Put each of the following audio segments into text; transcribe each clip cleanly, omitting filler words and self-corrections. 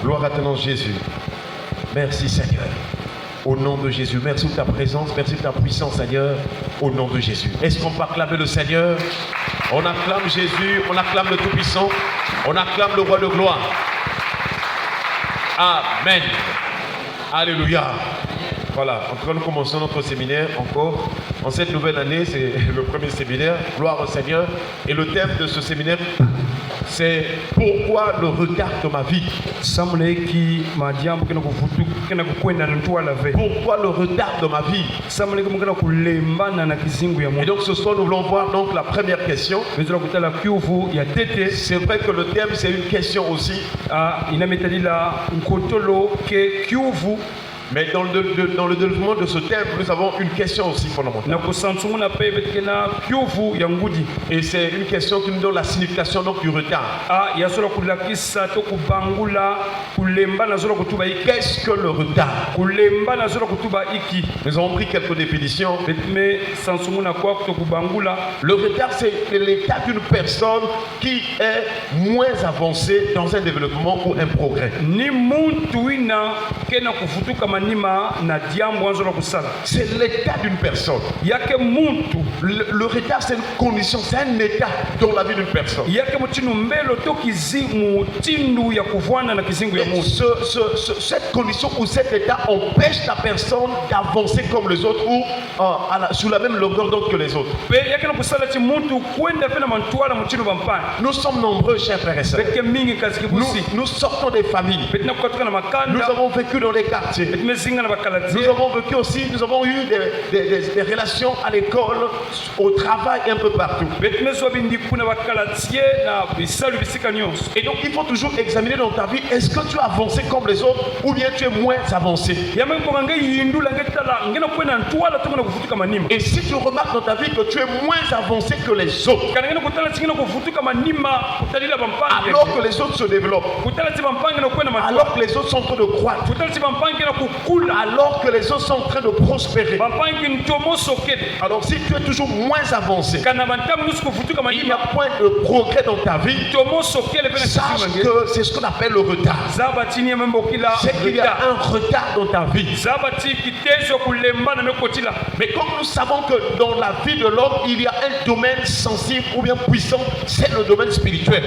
Gloire à ton nom, Jésus. Merci, Seigneur. Au nom de Jésus, merci pour ta présence, merci pour ta puissance, Seigneur. Au nom de Jésus. Est-ce qu'on peut acclamer le Seigneur? On acclame Jésus, on acclame le Tout-Puissant, on acclame le Roi de gloire. Amen. Alléluia. Voilà, en tout cas, nous commençons notre séminaire encore. En cette nouvelle année, c'est le premier séminaire. Gloire au Seigneur. Et le thème de ce séminaire, c'est pourquoi le retard de ma vie. Pourquoi le retard de ma vie. Et donc ce soir, nous voulons voir donc la première question. C'est vrai que le thème, c'est une question aussi. Mais dans le développement de ce thème, nous avons une question aussi fondamentale. Et c'est une question qui nous donne la signification donc, du retard. Qu'est-ce que le retard? Nous avons pris quelques définitions. Le retard, c'est l'état d'une personne qui est moins avancée dans un développement ou un progrès. C'est l'état d'une personne. Le retard, c'est une condition, c'est un état dans la vie d'une personne. Et cette condition ou cet état empêche la personne d'avancer comme les autres ou sous la même longueur d'onde que les autres. Nous sommes nombreux, chers frères et sœurs. Nous sortons des familles. Nous avons vécu dans les quartiers. Nous avons vécu aussi, nous avons eu des relations à l'école, au travail, un peu partout. Et donc il faut toujours examiner dans ta vie, est-ce que tu as avancé comme les autres ou bien tu es moins avancé. Et si tu remarques dans ta vie que tu es moins avancé que les autres, alors que les autres se développent, alors que les autres sont en train de croître, alors que les autres sont en train de prospérer, alors si tu es toujours moins avancé, il n'y a point de progrès dans ta vie, sache que c'est ce qu'on appelle le retard. C'est qu'il y a un retard dans ta vie. Mais comme nous savons que dans la vie de l'homme, il y a un domaine sensible ou bien puissant, c'est le domaine spirituel.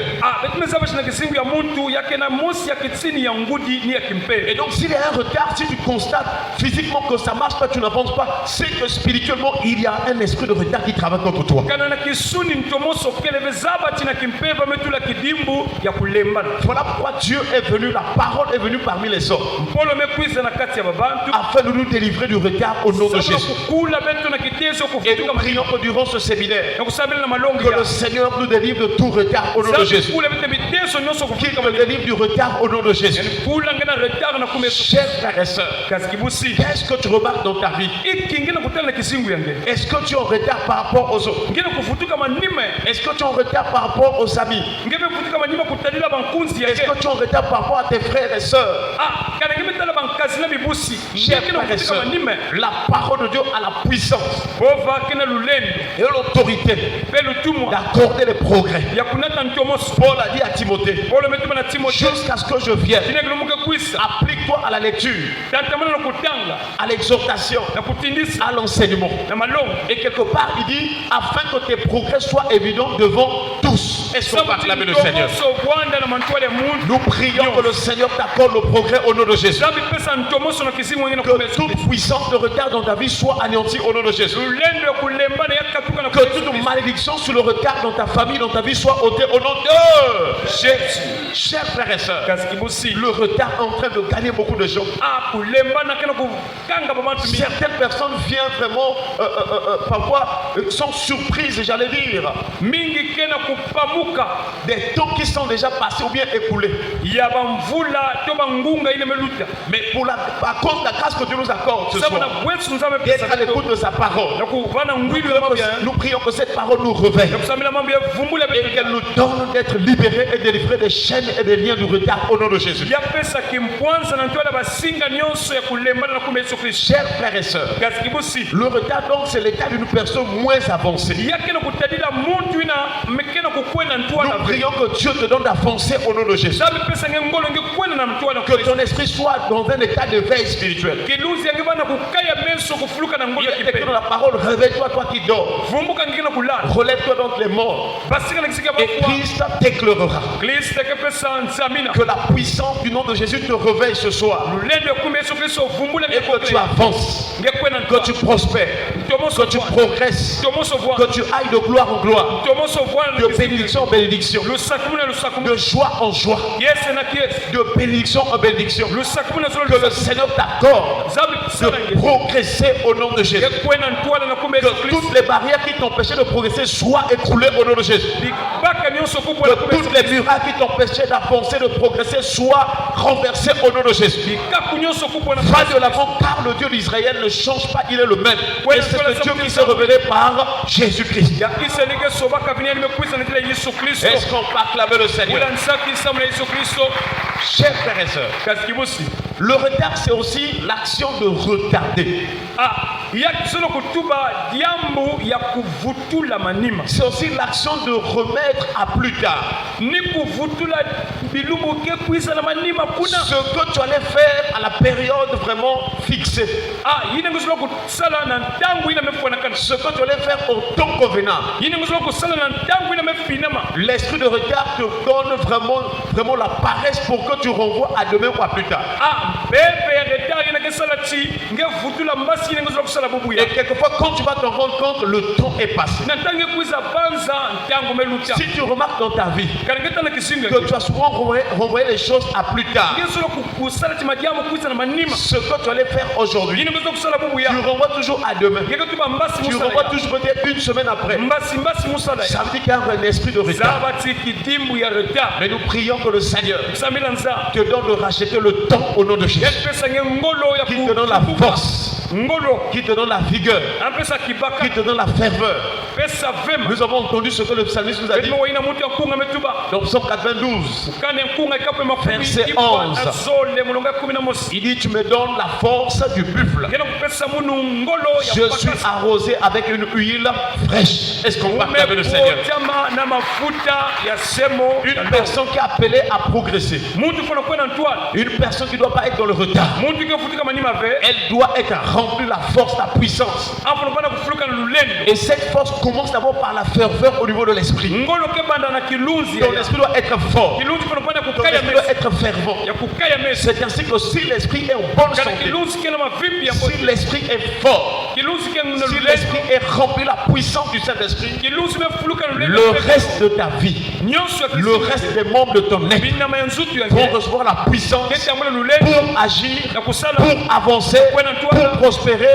Et donc s'il y a un retard, si tu constates physiquement que ça ne marche pas, tu n'avances pas, c'est que spirituellement, il y a un esprit de retard qui travaille contre toi. Voilà pourquoi Dieu est venu, la parole est venue parmi les hommes, afin de nous délivrer du retard au nom de Jésus. Et nous prions que durant ce séminaire, que le Seigneur nous délivre de tout retard au nom de Jésus. Qu'il nous délivre du retard au nom de Jésus. Chers frères et sœurs, qu'est-ce que tu remarques dans ta vie? Est-ce que tu es en retard par rapport aux autres? Est-ce que tu es en retard par rapport aux amis? Est-ce que tu es en retard par rapport à tes frères et sœurs? Chers frères et sœurs, la parole de Dieu a la puissance et l'autorité d'accorder les progrès. Paul a dit à Timothée, jusqu'à ce que je vienne, applique-toi à la lecture, à l'exhortation, à l'enseignement. Et quelque part, il dit, afin que tes progrès soient évidents devant tous. Est-ce qu'on va acclamer le Seigneur? Nous prions que le Seigneur t'accorde le progrès au nom de Jésus. Que toute puissance de retard dans ta vie soit anéantie au nom de Jésus. Que toute malédiction sur le retard dans ta famille, dans ta vie soit ôtée au nom de Jésus. Chers frères et sœurs, le retard est en train de gagner beaucoup de gens. Certaines personnes viennent vraiment parfois sont surprises, j'allais dire. Des temps qui sont déjà passés ou bien écoulés. Mais à cause de la grâce que Dieu nous accorde ce soir, d'être à l'écoute de sa parole, nous prions que cette parole nous réveille et qu'elle nous donne d'être libérés et délivrés des chaînes et des liens du retard au nom de Jésus. Chers frères et sœurs, le retard donc c'est l'état d'une personne moins avancée. Nous prions que Dieu te donne d'avancer au nom de Jésus. Que ton esprit soit dans un état de veille spirituelle. Il est écrit dans la parole, réveille-toi, toi qui dors. Relève-toi donc les morts. Et Christ t'éclairera. Que la puissance du nom de Jésus te réveille ce soir. Et que tu avances. Que tu prospères. Que tu progresses. Que tu ailles de gloire en gloire. De bénédiction en bénédiction. De joie en joie. De bénédiction en bénédiction. Que le Seigneur t'accorde de progresser au nom de Jésus. Que toutes les barrières qui t'empêchaient de progresser soient écroulées au nom de Jésus. Que toutes les murailles qui t'empêchaient d'avancer, de progresser soient renversées au nom de Jésus. Va de l'avant car le Dieu d'Israël ne change pas, il est le même. Et c'est le Dieu qui s'est révélé par Jésus-Christ. Est-ce qu'on peut acclamer le Seigneur? Chers frères et sœurs, le retard c'est aussi l'action de retarder. C'est aussi l'action de remettre à plus tard ce que tu allais faire à la période vraiment fixée. Ce que tu allais faire au temps convenable. L'esprit de retard te donne vraiment la paresse pour que tu renvoies à demain ou à plus tard. Et quelquefois, quand tu vas te rendre compte, le temps est passé. Si tu remarques dans ta vie que tu as souvent renvoyé les choses à plus tard, ce que tu allais faire aujourd'hui, tu renvoies toujours à demain. Tu renvoies toujours peut-être une semaine après. Ça veut dire qu'il y a un esprit de retard. Mais nous prions que le Seigneur te donne de racheter le temps au nom de Jésus. Qui te donne la force. Qui te donne la vigueur, qui te donne la ferveur. Nous avons entendu ce que le psalmiste nous a dit dans Psaume 92, verset 11. Il dit, tu me donnes la force du buffle. Je suis arrosé avec une huile fraîche. Est-ce qu'on parle avec le Seigneur? Une personne qui est appelée à progresser. Une personne qui ne doit pas être dans le retard. Elle doit être remplie la force, la puissance. Et cette force commence d'abord par la ferveur au niveau de l'esprit. Ton esprit doit être fort. Ton esprit doit être fervent. C'est ainsi que si l'esprit est en bonne santé, si l'esprit est fort, si l'esprit est rempli de la puissance du Saint-Esprit, le reste de ta vie, le reste des membres de ton être vont recevoir la puissance pour agir, pour avancer, pour prospérer,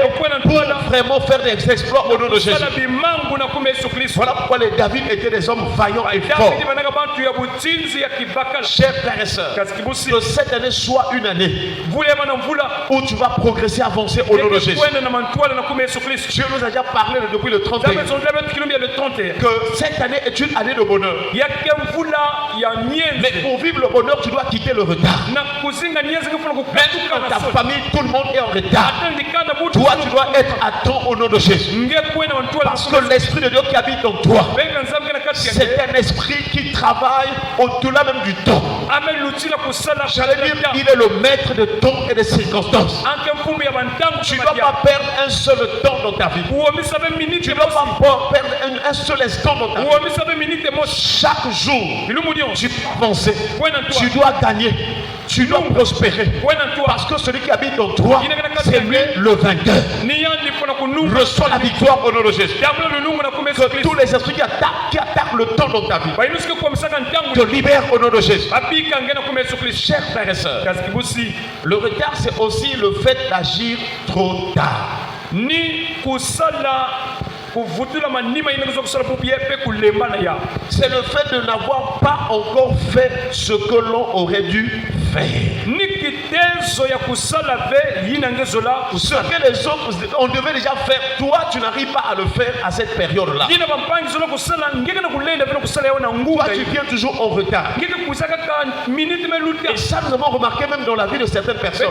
pour vraiment faire des exploits au nom de Jésus. Voilà pourquoi les David étaient des hommes vaillants et forts. Chers frères et sœurs, que cette année soit une année où tu vas progresser, avancer au nom de Jésus. Dieu nous a déjà parlé depuis le 31 que cette année est une année de bonheur. Mais pour vivre le bonheur, tu dois quitter le retard. Même dans ta famille, tout le monde est en retard. Toi, tu dois être à temps au nom de Jésus. Parce que l'Esprit de Dieu qui habite en toi, c'est un esprit qui travaille au-delà même du temps. J'allais dire, il est le maître de temps et des circonstances. Tu ne dois pas perdre un seul temps dans ta vie. Tu ne dois pas perdre un seul instant dans ta vie. Chaque jour, tu dois avancer. Tu dois gagner. Tu dois prospérer. Parce que celui qui habite en toi, c'est lui le vainqueur. Reçois la victoire au nom de Jésus. Que tous les esprits qui attaquent le temps dans ta vie te libèrent au nom de Jésus. Chers frères et sœurs, le retard c'est aussi le fait d'agir trop tard. C'est le fait de n'avoir pas encore fait ce que l'on aurait dû faire. Ce que les autres on devait déjà faire, toi tu n'arrives pas à le faire à cette période-là. Toi tu viens toujours en retard. Et ça nous avons remarqué même dans la vie de certaines personnes.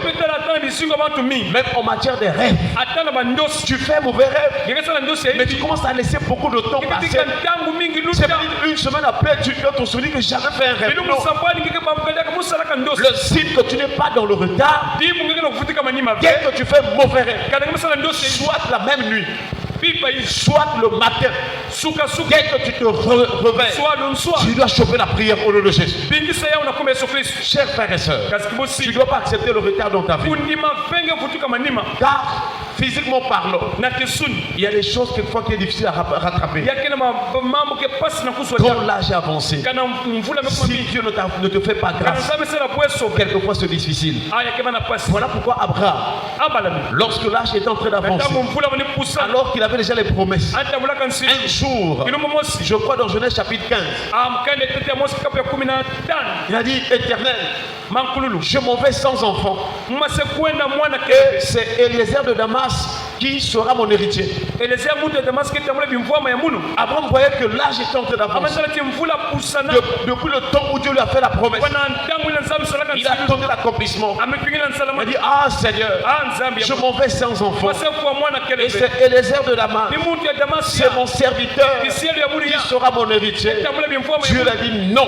Même en matière de rêves. Tu fais un mauvais rêve, mais tu commences à laisser beaucoup de temps passer. C'est une semaine après, tu dois te souvenir que j'avais fait un rêve. Non. Le signe que tu n'es pas dans le retard, dès que tu fais mauvais rêve, soit la même nuit, soit le matin, dès que tu te réveilles, tu dois choper la prière au nom de Jésus. Chers frères et sœurs, tu ne dois pas accepter le retard dans ta vie. Car, physiquement parlant, il y a des choses quelquefois qui est difficile à rattraper. Quand l'âge est avancé, si Dieu ne te fait pas grâce, quelquefois c'est difficile. Voilà pourquoi Abraham, lorsque l'âge était en train d'avancer, alors qu'il avait déjà les promesses, un jour, je crois dans Genèse chapitre 15, il a dit: Éternel, je m'en vais sans enfant. Et c'est Eliezer de Damas qui sera mon héritier. Abraham voyait que l'âge était en train d'avancer. Depuis le temps où Dieu lui a fait la promesse, il a attendu l'accomplissement. Il a dit: ah Seigneur, je m'en vais sans enfant. Et c'est Eliezer de Damas, c'est mon serviteur qui sera mon héritier. Dieu lui a dit: non,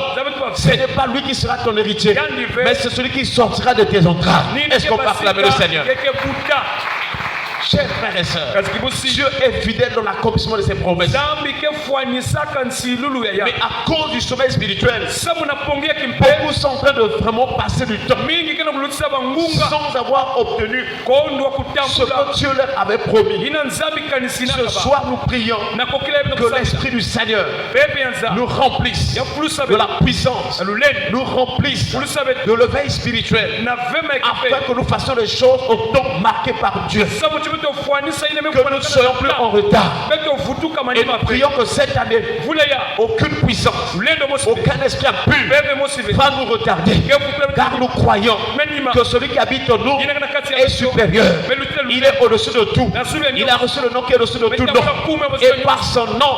ce n'est pas lui qui sera ton héritier, mais c'est celui qui sortira de tes entrailles. Est-ce qu'on peut acclamer le Seigneur? Chers frères et sœurs, Dieu est fidèle dans l'accomplissement de ses promesses. Mais à cause du sommeil spirituel, beaucoup sont en train de vraiment passer du temps sans avoir obtenu ce que Dieu leur avait promis. Ce soir, nous prions que l'Esprit du Seigneur nous remplisse de la puissance, nous remplisse de l'éveil spirituel, afin que nous fassions les choses au temps marqué par Dieu. Que nous ne soyons plus en retard. Et nous prions que cette année, aucune puissance, aucun esprit impur va nous retarder. Car nous croyons que celui qui habite en nous est supérieur. Il est au-dessus de tout. Il a reçu le nom qui est au-dessus de tout nom. Et par son nom,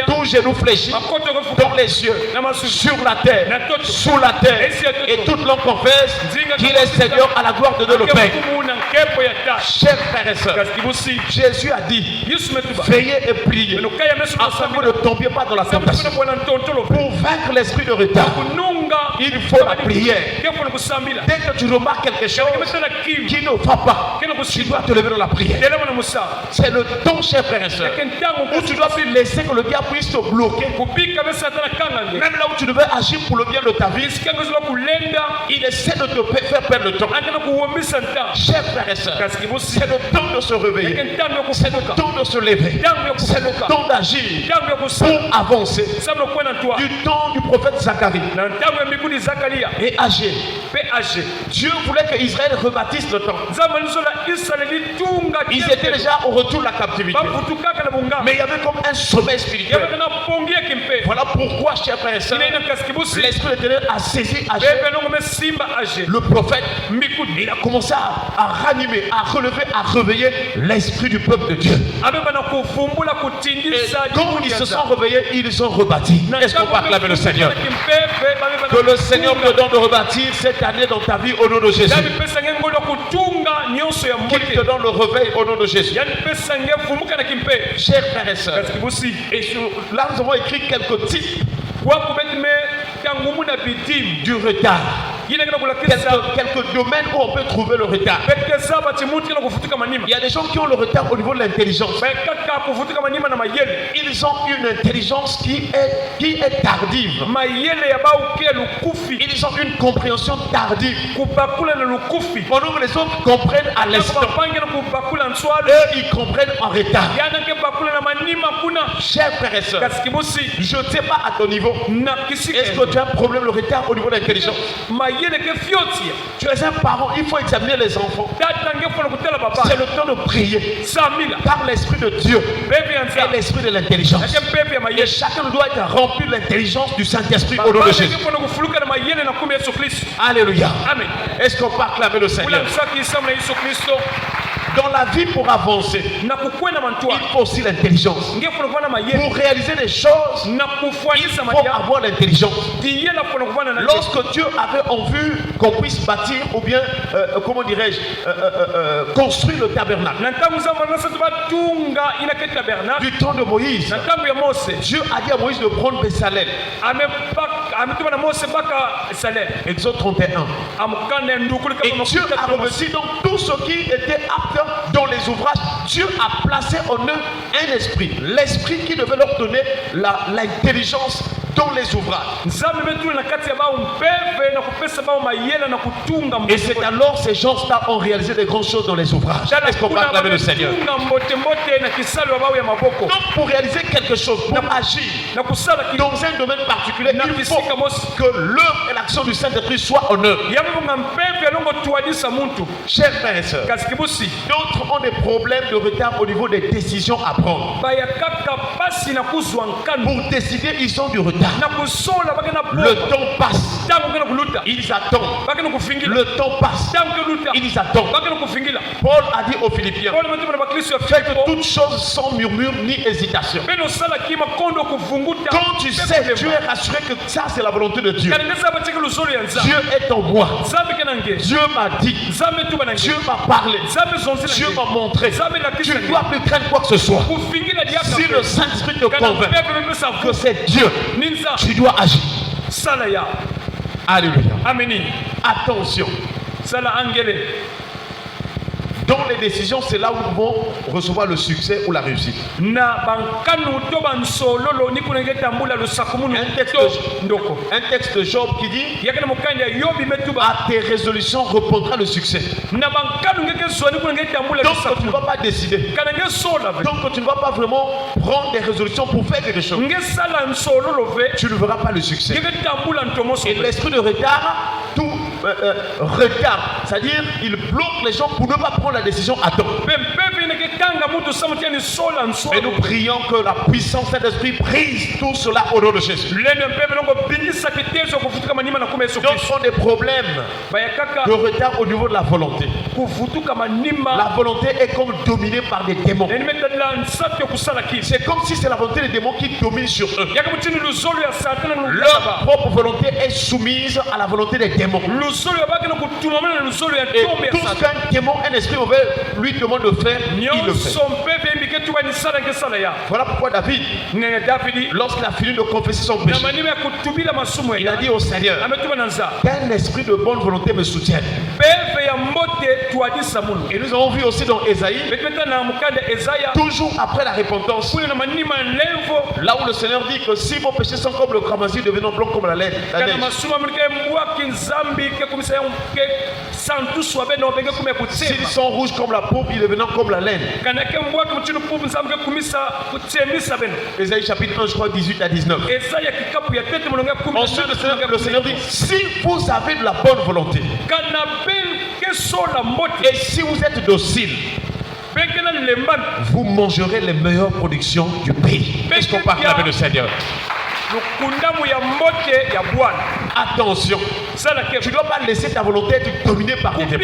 tout genou fléchit dans les cieux, sur la terre, sous la terre. Et toute langue confesse qu'il est Seigneur à la gloire de Dieu le Père. Chers frères et sœurs, Jésus a dit: veillez et priez afin que vous ne tombiez pas dans la tentation. Pour vaincre l'esprit de retard, il faut la prière. Dès que tu remarques quelque chose qui ne va pas, tu dois te lever dans la prière. C'est le temps, chers frères et sœurs, où tu dois plus laisser que le diable puisse te bloquer. Même là où tu devais agir pour le bien de ta vie, il essaie de te faire perdre le temps. Chers frères et sœurs, c'est le temps de se réveiller, c'est le temps de se lever, c'est le temps d'agir pour avancer. Du temps du prophète Zacharie et Agé, Dieu voulait que Israël rebâtisse le temps. Ils étaient déjà au retour de la captivité, mais il y avait comme un sommeil spirituel. Voilà pourquoi, chers frères et sœurs, l'Esprit de l'Éternel a saisi Agé, le prophète. Il a commencé à ranimer, à relever, à réveiller l'esprit du peuple de Dieu. Et quand ils se sont réveillés, ils ont rebâti. Est-ce qu'on va acclamer le Seigneur? Que le Seigneur te donne de rebâtir cette année dans ta vie au nom de Jésus. Qu'il te donne le réveil au nom de Jésus. Chers frères et sœurs, et là nous avons écrit quelques types du retard. Quelques domaines où on peut trouver le retard. Il y a des gens qui ont le retard au niveau de l'intelligence. Ils ont une intelligence qui est tardive. Ils ont une compréhension tardive. Pendant que les autres comprennent à l'instant, eux ils comprennent en retard. Chers frères et sœurs, je ne sais pas à ton niveau, est-ce que tu as un problème de retard au niveau de l'intelligence? Tu es un parent, il faut examiner les enfants. C'est le temps de prier par l'Esprit de Dieu et l'Esprit de l'intelligence. Et chacun doit être rempli de l'intelligence du Saint-Esprit au nom de Jésus. Alléluia. Est-ce qu'on peut acclamer le Seigneur? Dans la vie, pour avancer, il faut aussi l'intelligence. Pour réaliser des choses, il faut avoir l'intelligence. Lorsque Dieu avait en vue qu'on puisse bâtir ou bien, comment dirais-je, construire le tabernacle, du temps de Moïse, Dieu a dit à Moïse de prendre Bésalèle. Exode 31. Et Dieu a revêtu donc tout ce qui était apte dans les ouvrages. Dieu a placé en eux un esprit, l'esprit qui devait leur donner l'intelligence dans les ouvrages. Et c'est alors ces gens-là ont réalisé des grandes choses dans les ouvrages. Est-ce qu'on va acclamer le Seigneur? Donc pour réaliser quelque chose, pour agir dans un domaine particulier, il faut que l'œuvre et l'action du Saint-Esprit soient en eux. Chers frères et sœurs, d'autres ont des problèmes de retard au niveau des décisions à prendre. Pour décider, ils ont du retard. Le temps passe. Ils attendent. Le temps passe. Ils attendent. Paul a dit aux Philippiens, faites toutes choses sans murmure ni hésitation. Quand tu sais, tu es rassuré que ça c'est la volonté de Dieu. Dieu est en moi. Dieu m'a dit. Dieu m'a parlé. Dieu m'a montré. Tu ne dois plus craindre quoi que ce soit. Si le Saint-Esprit te convainc que c'est Dieu, tu dois agir. Alléluia. Attention. Dans les décisions, c'est là où nous vont recevoir le succès ou la réussite. Un texte de Job qui dit, à tes résolutions répondra le succès. Donc tu ne vas pas décider. Donc tu ne vas pas vraiment prendre des résolutions pour faire quelque chose. Tu ne verras pas le succès. Et l'esprit de retard, tout retard, c'est-à-dire il bloque les gens pour ne pas prendre la décision à temps. Et nous prions que la puissance de l'esprit brise tout cela au nom de Jésus. Donc on a des problèmes de retard au niveau de la volonté. La volonté est comme dominée par des démons. C'est comme si c'est la volonté des démons qui domine sur eux. Leur propre volonté est soumise à la volonté des démons. Et tout ce qu'un démon, un esprit mauvais lui demande de faire, il le fait. Voilà pourquoi David, lorsqu'il a fini de confesser son péché, il a dit au Seigneur, qu'un esprit de bonne volonté me soutienne. Et nous avons vu aussi dans Ésaïe, toujours après la repentance, là où le Seigneur dit que si vos péchés sont comme le cramoisi, devenant blancs comme la neige. S'ils sont rouges comme la pourpre, ils deviennent comme la laine. Ésaïe chapitre 1, je crois 18 à 19. Ensuite le Seigneur dit, si vous avez de la bonne volonté, et si vous êtes docile, vous mangerez les meilleures productions du pays. Est-ce qu'on parle avec le Seigneur? Attention, tu ne dois pas laisser ta volonté être dominée par des démons,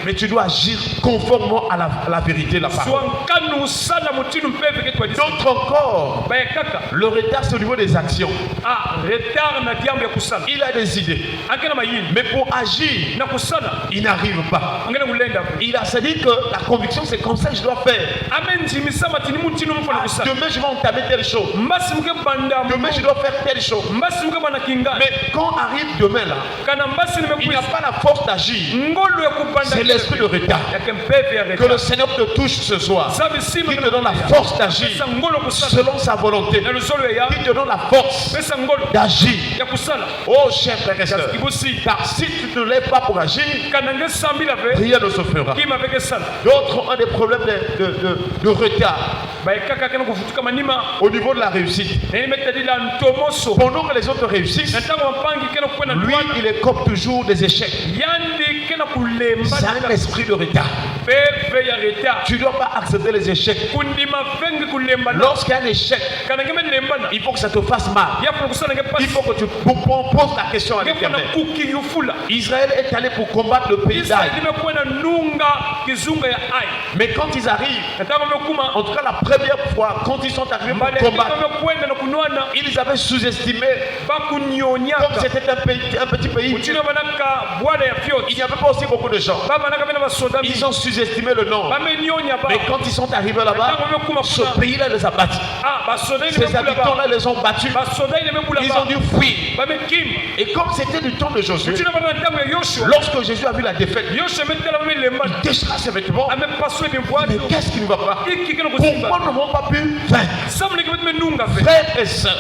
mais tu dois agir conformément à la vérité, la parole. D'autres encore, le retard c'est au niveau des actions. Il a des idées, mais pour agir, il n'arrive pas. Il a dit que la conviction c'est comme ça que je dois faire. Demain je vais entamer telle chose. Demain je dois faire telle chose. Mais quand arrive demain là, il n'a pas la force d'agir. C'est l'esprit de retard. Que le Seigneur te touche ce soir, qui te donne la force d'agir selon sa volonté, qui te donne la force d'agir. Oh cher frère et soeur, car si tu ne te lèves pas pour agir, rien ne se fera. D'autres ont des problèmes de retard au niveau de la réussite. Pendant que les autres réussissent, lui il écope toujours des échecs. C'est un esprit de retard. Tu ne dois pas accepter les échecs. Lorsqu'il y a un échec, il faut que ça te fasse mal. Il faut que tu poses la question à l'Éternel. Israël est allé pour combattre le pays d'Aï. Mais quand ils arrivent, en tout cas la première fois, quand ils sont arrivés pour combattre, ils avaient sous-estimé, comme c'était un petit pays, il n'y avait pas aussi beaucoup de gens. Ils ont sous-estimé le nombre. Mais quand ils sont arrivés là-bas, ce pays-là les a battus. Ces habitants-là les ont battus. Ils ont dû fuir. Et comme c'était du temps de Josué, lorsque Jésus a vu la défaite, il déchira ses vêtements. Mais qu'est-ce qui ne va pas? Pourquoi nous n'avons pas pu vaincre? Frères et sœurs,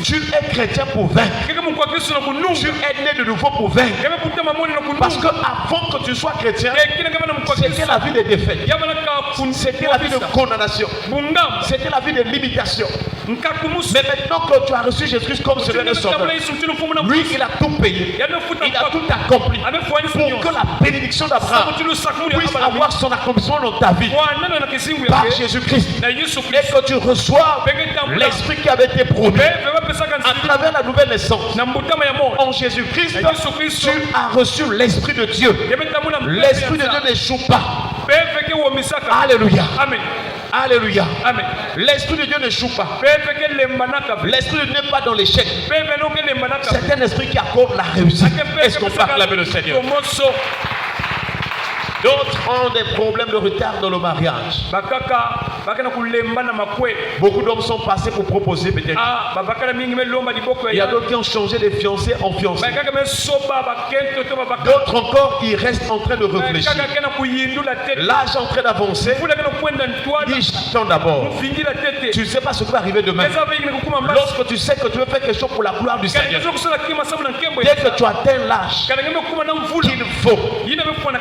tu es chrétien pour vaincre. Tu es né de nouveau pour vaincre. Parce que avant que tu sois chrétien, c'était la vie des défaites. C'était la vie de condamnation. C'était la vie de limitation. Mais maintenant que tu as reçu Jésus comme Seigneur et Sauveur, lui il a tout payé. Il a tout accompli pour que la bénédiction d'Abraham puisse avoir son accomplissement dans ta vie par Jésus-Christ. Et que tu reçois l'esprit qui avait été promis à travers la nouvelle naissance. En Jésus-Christ, tu as reçu l'esprit de Dieu. L'esprit de Dieu n'échoue pas. Alléluia. Amen. Alléluia. Amen. L'esprit de Dieu n'échoue pas. L'esprit de Dieu n'est pas dans l'échec. C'est un esprit qui accorde la réussite. Est-ce qu'on peut acclamer le Seigneur? D'autres ont des problèmes de retard dans le mariage. Beaucoup d'hommes sont passés pour proposer peut-être. Il y a d'autres qui ont changé de fiancés en fiancés. D'autres encore qui restent en train de réfléchir. L'âge est en train d'avancer. Dis j'attends d'abord. Tu ne sais pas ce qui va arriver demain. Lorsque tu sais que tu veux faire quelque chose pour la gloire du Seigneur, dès que tu atteins l'âge qu'il faut,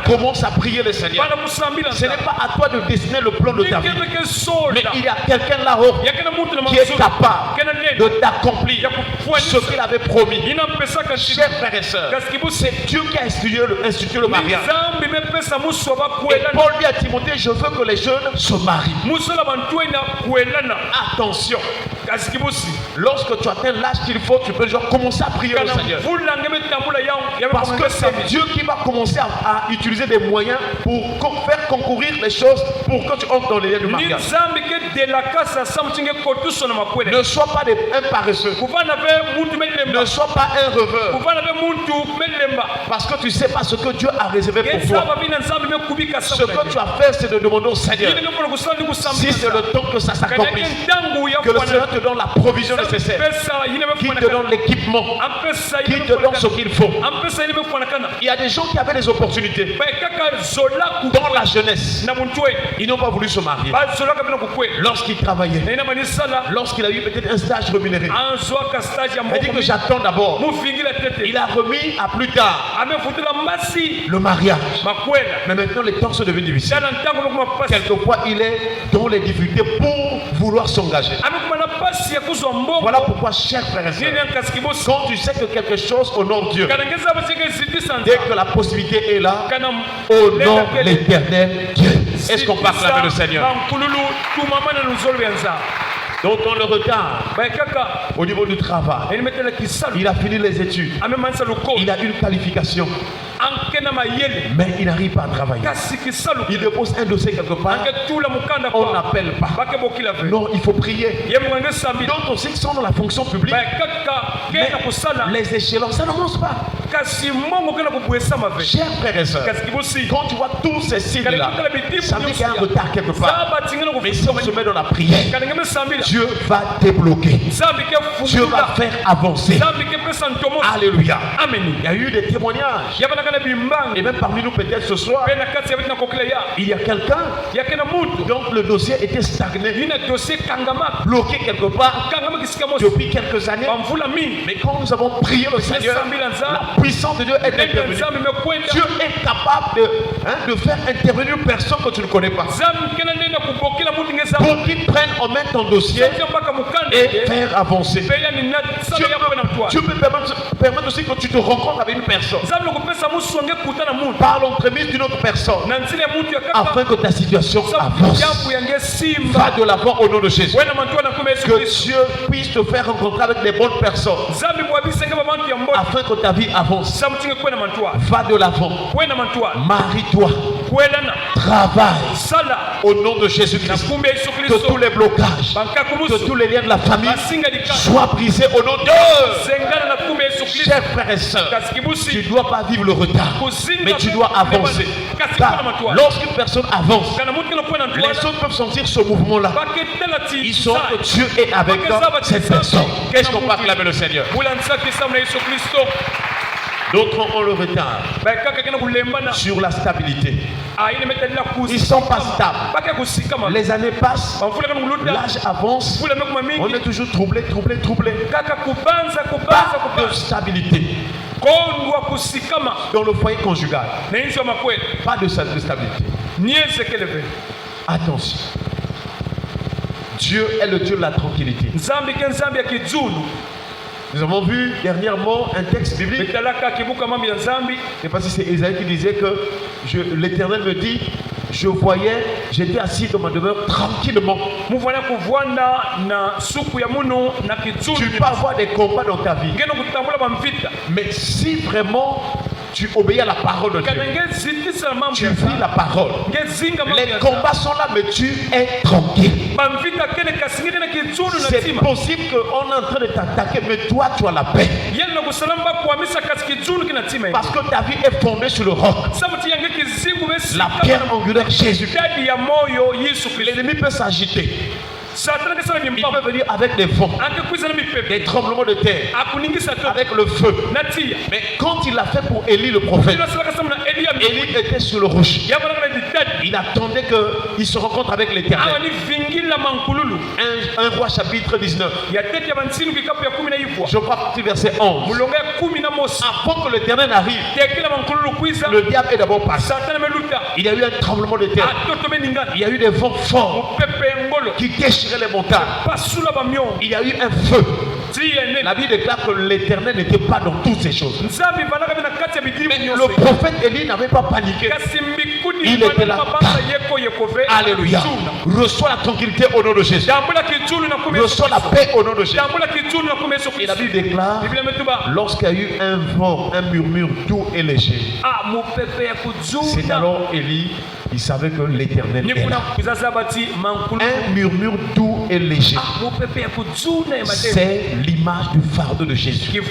commence à prier le Seigneur. Ce n'est pas à toi de dessiner le plan de ta vie, mais il y a quelqu'un là-haut qui est capable de t'accomplir ce qu'il avait promis. Chers frères et sœurs, c'est Dieu qui a institué le mariage. Et Paul dit à Timothée, je veux que les jeunes se marient. Attention, lorsque tu atteins l'âge qu'il faut, tu peux déjà commencer à prier le Seigneur. Parce que c'est Dieu qui va commencer à utiliser des moyens pour faire concourir les choses pour que tu entres dans les liens du mariage. Ne sois pas un paresseux. Ne sois pas un rêveur. Parce que tu ne sais pas ce que Dieu a réservé pour toi. Ce que tu as fait, c'est de demander au Seigneur si c'est le temps que ça s'accomplisse, que le Seigneur te donne la provision nécessaire, qu'il te donne l'équipement, qu'il te donne ce qu'il faut. Il y a des gens qui avaient des opportunités dans la jeunesse. Ils n'ont pas voulu se marier. Lorsqu'il travaillait, lorsqu'il a eu peut-être un stage rémunéré, il a dit que j'attends d'abord. Il a remis à plus tard le mariage. Mais maintenant les temps sont devenus difficiles. Quelquefois il est dans les difficultés pour vouloir s'engager. Voilà pourquoi, chers frères et sœurs, quand tu sais que quelque chose honore Dieu, dès que la possibilité est là, honore l'Éternel Dieu. Est-ce qu'on peut acclamer le Seigneur? Donc on le regarde au niveau du travail. Il a fini les études. Il a une qualification. Mais il n'arrive pas à travailler. Il dépose un dossier quelque part. On n'appelle pas. Non, il faut prier. D'autres aussi qui sont dans la fonction publique. Mais les échelons, ça ne monte pas. Chers frères et sœurs, quand tu vois tous ces signes-là, ça veut dire qu'il y a un retard quelque part. Mais si on se met dans la prière, Dieu va débloquer. Dieu va faire avancer. Alléluia. Amen. Il y a eu des témoignages. Et même parmi nous peut-être ce soir, il y a quelqu'un dont le dossier était stagné, bloqué quelque part depuis quelques années. Mais quand nous avons prié le Seigneur, la puissance de Dieu est intervenue. Dieu est capable de faire intervenir une personne que tu ne connais pas. pour qu'il prenne en main ton dossier et faire avancer. Tu peux permettre aussi que tu te rencontres avec une personne par l'entremise d'une autre personne afin que ta situation avance. Va de l'avant au nom de Jésus. Que Dieu puisse te faire rencontrer avec les bonnes personnes afin que ta vie avance. Va de l'avant. Marie-toi. Travaille au nom de Jésus-Christ. Que tous les blocages, que tous les liens de la famille soient brisés au nom de Dieu. Chers frères et sœurs, tu ne dois pas vivre le retard, mais tu dois avancer. Car lorsqu'une personne avance, les autres peuvent sentir ce mouvement-là. Ils sentent que Dieu est avec cette personne. Qu'est-ce qu'on peut acclamer le Seigneur? D'autres ont le retard sur la stabilité. Ils ne sont pas stables. Les années passent, l'âge avance, on est toujours troublé. Pas de stabilité. Dans le foyer conjugal, pas de stabilité. Attention. Dieu est le Dieu de la tranquillité. Nous avons vu dernièrement un texte biblique. Je ne sais pas si c'est Esaïe qui disait que l'Éternel me dit, j'étais assis dans ma demeure tranquillement. Tu peux avoir des combats dans ta vie. Mais si vraiment tu obéis à la parole de Dieu, tu vis la parole. Les combats sont là, mais tu es tranquille. C'est possible qu'on est en train de t'attaquer, mais toi tu as la paix. Parce que ta vie est fondée sur le roc. La pierre angulaire Jésus. L'ennemi peut s'agiter. Il peut venir avec des vents, des tremblements de terre, avec le feu. Mais quand il l'a fait pour Élie le prophète, Élie était sur le rocher. Il attendait qu'il se rencontre avec l'Éternel. 1 Roi chapitre 19. Je crois que verset 11. Avant que l'Éternel arrive, le diable est d'abord passé. Il y a eu un tremblement de terre. Il y a eu des vents forts qui déchiraient les montagnes. Il y a eu un feu. La Bible déclare que l'Éternel n'était pas dans toutes ces choses. Mais le prophète Élie n'avait pas paniqué. Il était là. Alléluia. Reçois la tranquillité au nom de Jésus. Reçois la paix au nom de Jésus. Et la Bible déclare, lorsqu'il y a eu un vent, un murmure doux et léger, c'est alors Élie, il savait que l'Éternel est là. Un murmure doux et léger, c'est l'image du fardeau de Jésus.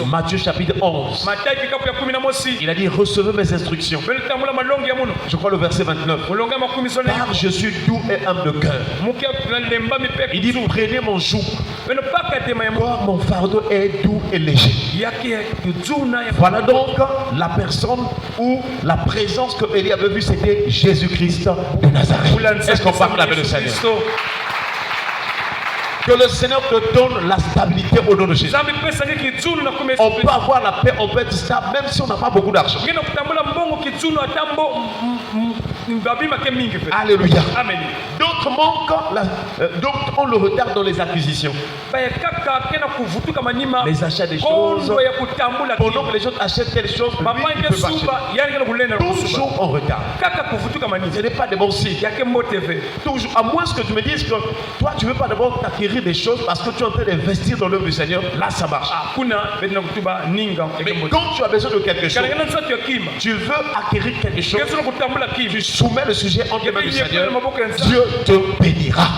Matthieu chapitre 11. Il a dit, recevez mes instructions. Je crois le verset 29. Car je suis doux et humble de cœur. Il dit, prenez mon joug. Car mon fardeau est doux et léger. Voilà donc la personne ou la présence que Élie avait vue, c'était Jésus-Christ de Nazareth. Est-ce qu'on parle avec le Seigneur? Que le Seigneur te donne la stabilité au nom de Jésus. On peut avoir la paix, on peut être stable, même si on n'a pas beaucoup d'argent. Alléluia. Amen. D'autres manquent, d'autres ont le retard dans les acquisitions. Les achats des choses. Pendant que les autres achètent telle chose, lui, il peut pas acheter. Toujours en retard. Ce n'est pas de bon signe. Toujours, à moins que tu me dises que toi, tu ne veux pas d'abord t'acquérir des choses parce que tu es en train d'investir dans l'œuvre du Seigneur, là ça marche. Mais quand tu as besoin de quelque chose, tu veux acquérir quelque chose, tu soumets le sujet entre les mains du Seigneur, Dieu te bénira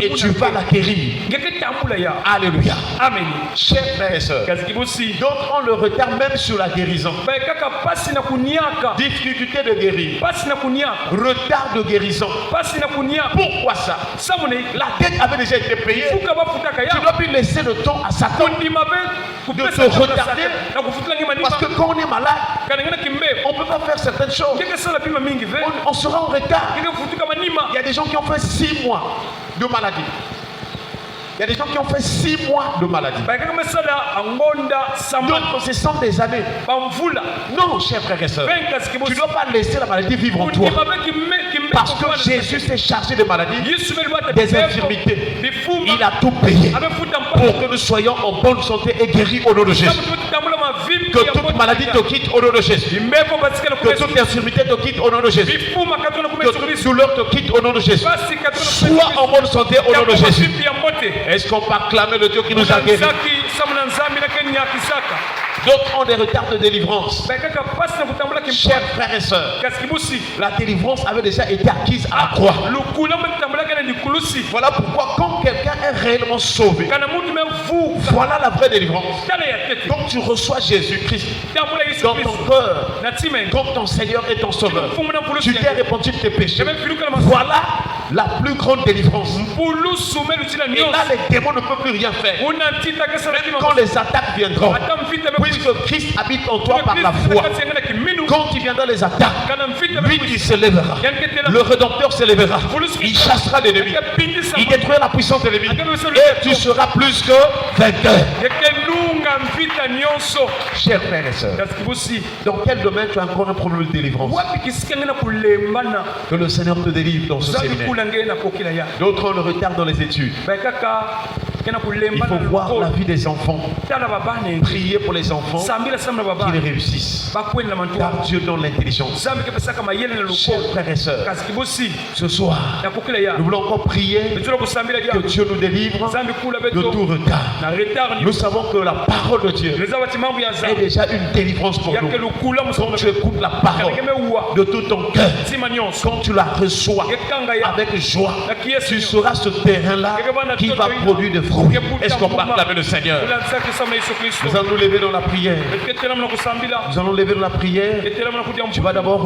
et tu vas l'acquérir. Alléluia. Amen. Chers frères et sœurs, d'autres ont le retard même sur la guérison. Difficulté de guérir, retard de guérison. Pourquoi ça? La dette avait déjà été payée. Tu dois plus laisser le temps à Satan de te retarder. Parce que quand on est malade, on ne peut pas faire certaines choses. On sera en retard. Il y a des gens qui ont fait 6 mois de maladie. Il y a des gens qui ont fait 6 mois de maladie. D'autres, ce sont des années. Non, chers frères et sœurs, tu ne dois pas laisser la maladie vivre en toi. Parce que Jésus s'est chargé de maladies, des infirmités. Il a tout payé pour que nous soyons en bonne santé et guéris au nom de Jésus. Que toute maladie te quitte au nom de Jésus. Que toute infirmité te quitte au nom de Jésus. Que toute douleur te quitte au nom de Jésus. Sois en bonne santé au nom de Jésus. Est-ce qu'on peut acclamer le Dieu qui nous a guéris? D'autres ont des retards de délivrance. Chers frères et sœurs, la délivrance avait déjà été acquise à la croix. Voilà pourquoi quand quelqu'un est réellement sauvé, voilà la vraie délivrance. Quand tu reçois Jésus-Christ dans ton cœur, comme ton Seigneur et ton Sauveur, tu t'es répandu de tes péchés. Voilà la plus grande délivrance. Et là, les démons ne peuvent plus rien faire. Même quand les attaques viendront, puisque Christ habite en toi par la foi, quand il viendra les attaques, lui il se lèvera. Le Rédempteur se lèvera. Il chassera l'ennemi. Il détruira la puissance de l'ennemi. Et tu seras plus que vainqueur. Chers frères et sœurs, dans quel domaine tu as encore un problème de délivrance? Que le Seigneur te délivre dans ce séminaire. D'autres ont le retard dans les études. Il faut voir la vie des enfants. Prier pour les enfants qu'ils réussissent. Car Dieu donne l'intelligence. Chers frères et sœurs, ce soir, nous voulons encore prier que Dieu nous délivre de tout retard. Nous savons que la parole de Dieu est déjà une délivrance pour nous. Quand tu écoutes la parole de tout ton cœur, quand tu la reçois avec joie, tu seras ce terrain-là qui va produire des fruits. Est-ce qu'on peut acclamer le Seigneur? Nous allons nous lever dans la prière. Nous allons lever dans la prière. Tu vas d'abord